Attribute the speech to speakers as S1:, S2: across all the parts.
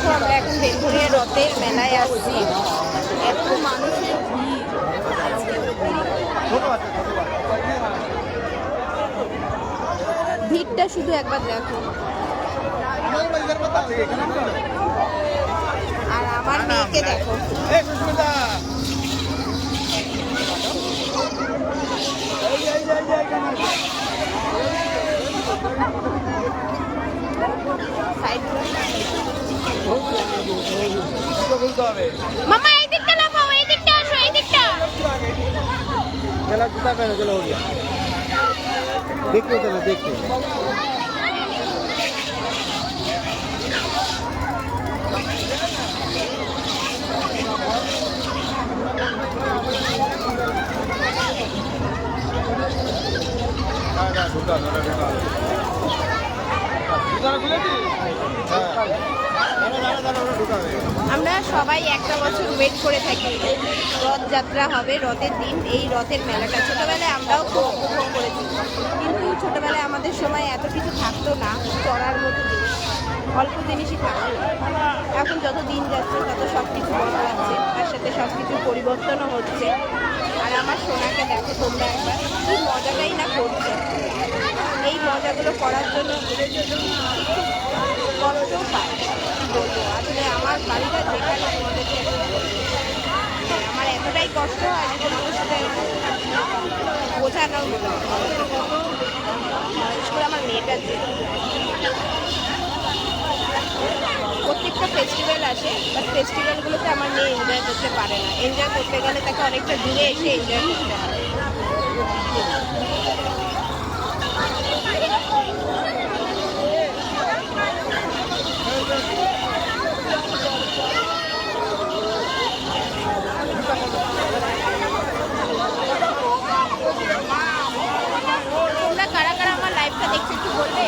S1: দেখো আমরা এখন বেলঘরিয়া রথের মেলায় আসছি। এত মানুষের ভিড়, ভিড়টা শুধু একবার দেখো। আর আমার মেয়েকে দেখো, মামা এই দিকটা লাগাও, এই দিকটা আসো, এই দিকটা।
S2: चला जूता पहनो, चलो हो गया। देखते चलो देखते।
S1: আমরা সবাই একটা বছর ওয়েট করে থাকি, রথযাত্রা হবে, রথের দিন, এই রথের মেলাটা। ছোটবেলায় আমরাও খুব উপভোগ করেছি, কিন্তু ছোটবেলায় আমাদের সময় এত কিছু থাকতো না, চড়ার মতো জিনিস অল্প জিনিসই থাকতো। এখন যত দিন যাচ্ছে তত সব কিছু বদলাচ্ছে, তার সাথে সব কিছুর পরিবর্তনও হচ্ছে। আর আমার সোনাকে দেখো তোমরা একবার, কি মজাটাই না করছে। এই মজাগুলো করার জন্য কষ্টও পায়, কি বলবো। আসলে আমার বাড়িটা যেখানে তোমাদেরকে আমার এতটাই কষ্ট হয় যে তোমাদের সাথে বোঝানো, বিশেষ করে আমার মেয়েটার যে প্রত্যেকটা ফেস্টিভ্যাল আসে, বাট ফেস্টিভ্যালগুলোতে আমার মেয়ে এনজয় করতে পারে না। এনজয় করতে গেলে তাকে অনেকটা দূরে এসে এনজয় করতে হয়। তোমরা কারা কারা আমার লাইভটা দেখছো একটু বলবে?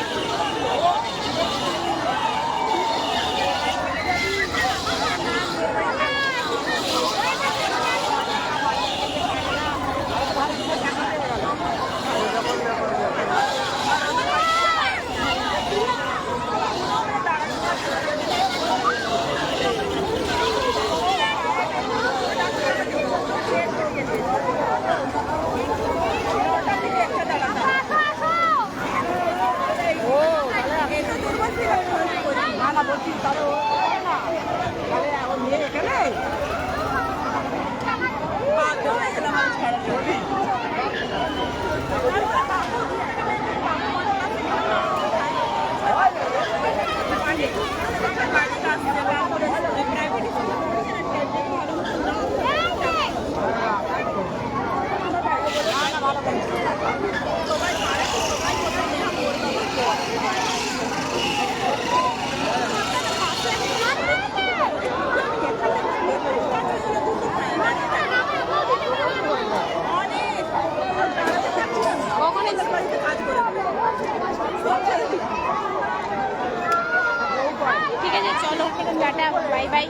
S1: ঠিক আছে, চলো টাটা, বাই বাই,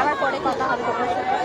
S1: আবার পরে কথা হবে তোমার সাথে।